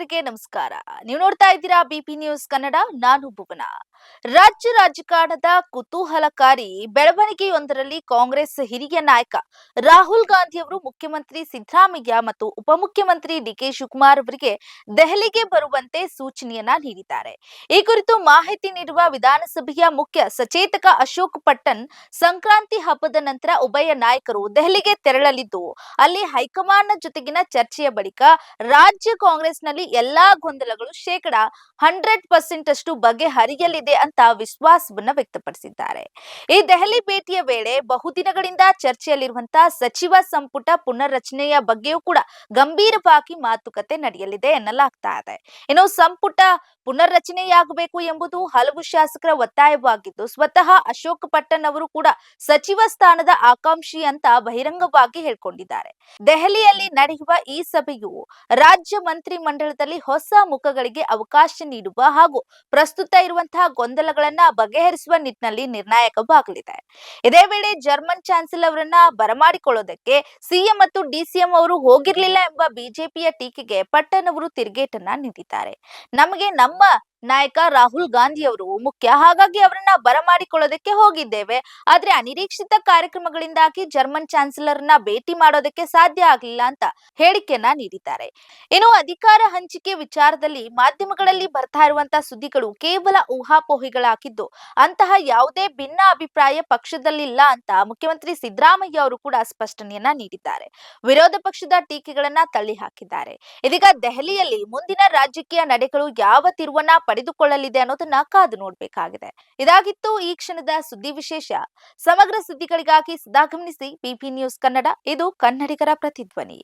ವೀಕ್ಷಕರಿಗೆ ನಮಸ್ಕಾರ. ನೀವು ನೋಡ್ತಾ ಇದ್ದೀರಾ ಬಿಪಿ ನ್ಯೂಸ್ ಕನ್ನಡ. ನಾನು ಭುವನ. ರಾಜ್ಯ ರಾಜಕಾರಣದ ಕುತೂಹಲಕಾರಿ ಬೆಳವಣಿಗೆಯೊಂದರಲ್ಲಿ ಕಾಂಗ್ರೆಸ್ ಹಿರಿಯ ನಾಯಕ ರಾಹುಲ್ ಗಾಂಧಿ ಅವರು ಮುಖ್ಯಮಂತ್ರಿ ಸಿದ್ದರಾಮಯ್ಯ ಮತ್ತು ಉಪಮುಖ್ಯಮಂತ್ರಿ ಡಿಕೆ ಶಿವಕುಮಾರ್ ಅವರಿಗೆ ದೆಹಲಿಗೆ ಬರುವಂತೆ ಸೂಚನೆಯನ್ನ ನೀಡಿದ್ದಾರೆ. ಈ ಕುರಿತು ಮಾಹಿತಿ ನೀಡುವ ವಿಧಾನಸಭೆಯ ಮುಖ್ಯ ಸಚೇತಕ ಅಶೋಕ್ ಪಟ್ಟಣ್, ಸಂಕ್ರಾಂತಿ ಹಬ್ಬದ ನಂತರ ಉಭಯ ನಾಯಕರು ದೆಹಲಿಗೆ ತೆರಳಲಿದ್ದು, ಅಲ್ಲಿ ಹೈಕಮಾಂಡ್ ಜೊತೆಗಿನ ಚರ್ಚೆಯ ಬಳಿಕ ರಾಜ್ಯ ಕಾಂಗ್ರೆಸ್ನಲ್ಲಿ ಎಲ್ಲಾ ಗೊಂದಲಗಳು 100% ಅಷ್ಟು ಬಗೆಹರಿಯಲಿದೆ ಅಂತ ವಿಶ್ವಾಸವನ್ನ ವ್ಯಕ್ತಪಡಿಸಿದ್ದಾರೆ. ಈ ದೆಹಲಿ ಭೇಟಿಯ ವೇಳೆ ಬಹುದಿನಗಳಿಂದ ಚರ್ಚೆಯಲ್ಲಿರುವಂತಹ ಸಚಿವ ಸಂಪುಟ ಪುನರ್ರಚನೆಯ ಬಗ್ಗೆಯೂ ಕೂಡ ಗಂಭೀರವಾಗಿ ಮಾತುಕತೆ ನಡೆಯಲಿದೆ ಎನ್ನಲಾಗ್ತಾ ಇದೆ. ಇನ್ನು ಸಂಪುಟ ಪುನರ್ರಚನೆಯಾಗಬೇಕು ಎಂಬುದು ಹಲವು ಶಾಸಕರ ಒತ್ತಾಯವಾಗಿದ್ದು, ಸ್ವತಃ ಅಶೋಕ್ ಪಟ್ಟಣ್ ಅವರು ಕೂಡ ಸಚಿವ ಸ್ಥಾನದ ಆಕಾಂಕ್ಷಿ ಅಂತ ಬಹಿರಂಗವಾಗಿ ಹೇಳಿಕೊಂಡಿದ್ದಾರೆ. ದೆಹಲಿಯಲ್ಲಿ ನಡೆಯುವ ಈ ಸಭೆಯು ರಾಜ್ಯ ಮಂತ್ರಿ ಮಂಡಲದಲ್ಲಿ ಹೊಸ ಮುಖಗಳಿಗೆ ಅವಕಾಶ ನೀಡುವ ಹಾಗೂ ಪ್ರಸ್ತುತ ಇರುವಂತಹ ಗೊಂದಲಗಳನ್ನ ಬಗೆಹರಿಸುವ ನಿಟ್ಟಿನಲ್ಲಿ ನಿರ್ಣಾಯಕವಾಗಲಿದೆ. ಇದೇ ವೇಳೆ ಜರ್ಮನ್ ಚಾನ್ಸಲರ್ ಅವರನ್ನ ಬರಮಾಡಿಕೊಳ್ಳೋದಕ್ಕೆ ಸಿಎಂ ಮತ್ತು ಡಿಸಿಎಂ ಅವರು ಹೋಗಿರಲಿಲ್ಲ ಎಂಬ ಬಿಜೆಪಿಯ ಟೀಕೆಗೆ ಪಟ್ಟಣ್ ಅವರು ತಿರುಗೇಟನ್ನ ನೀಡಿದ್ದಾರೆ. ನಮಗೆ ನಮ್ಮ ನಾಯಕ ರಾಹುಲ್ ಗಾಂಧಿ ಅವರು ಮುಖ್ಯ, ಹಾಗಾಗಿ ಅವರನ್ನ ಬರಮಾಡಿಕೊಳ್ಳೋದಕ್ಕೆ ಹೋಗಿದ್ದೇವೆ. ಆದ್ರೆ ಅನಿರೀಕ್ಷಿತ ಕಾರ್ಯಕ್ರಮಗಳಿಂದಾಗಿ ಜರ್ಮನ್ ಚಾನ್ಸಲರ್ನ ಭೇಟಿ ಮಾಡೋದಕ್ಕೆ ಸಾಧ್ಯ ಆಗಲಿಲ್ಲ ಅಂತ ಹೇಳಿಕೆಯನ್ನ ನೀಡಿದ್ದಾರೆ. ಇನ್ನು ಅಧಿಕಾರ ಹಂಚಿಕೆ ವಿಚಾರದಲ್ಲಿ ಮಾಧ್ಯಮಗಳಲ್ಲಿ ಬರ್ತಾ ಇರುವಂತಹ ಸುದ್ದಿಗಳು ಕೇವಲ ಊಹಾಪೋಹಿಗಳಾಗಿದ್ದು, ಅಂತಹ ಯಾವುದೇ ಭಿನ್ನ ಅಭಿಪ್ರಾಯ ಪಕ್ಷದಲ್ಲಿಲ್ಲ ಅಂತ ಮುಖ್ಯಮಂತ್ರಿ ಸಿದ್ದರಾಮಯ್ಯ ಅವರು ಕೂಡ ಸ್ಪಷ್ಟನೆಯನ್ನ ನೀಡಿದ್ದಾರೆ. ವಿರೋಧ ಪಕ್ಷದ ಟೀಕೆಗಳನ್ನ ತಳ್ಳಿ ಹಾಕಿದ್ದಾರೆ. ಇದೀಗ ದೆಹಲಿಯಲ್ಲಿ ಮುಂದಿನ ರಾಜಕೀಯ ನಡೆಗಳು ಯಾವ ತಿರುವನ್ನ ಪಡೆದುಕೊಳ್ಳಲಿದೆ ಅನ್ನೋದನ್ನ ಕಾದು ನೋಡಬೇಕಾಗಿದೆ. ಇದಾಗಿತ್ತು ಈ ಕ್ಷಣದ ಸುದ್ದಿ ವಿಶೇಷ. ಸಮಗ್ರ ಸುದ್ದಿಗಳಿಗಾಗಿ ಸದಾ ಗಮನಿಸಿ ಬಿಪಿ ನ್ಯೂಸ್ ಕನ್ನಡ. ಇದು ಕನ್ನಡಿಗರ ಪ್ರತಿಧ್ವನಿ.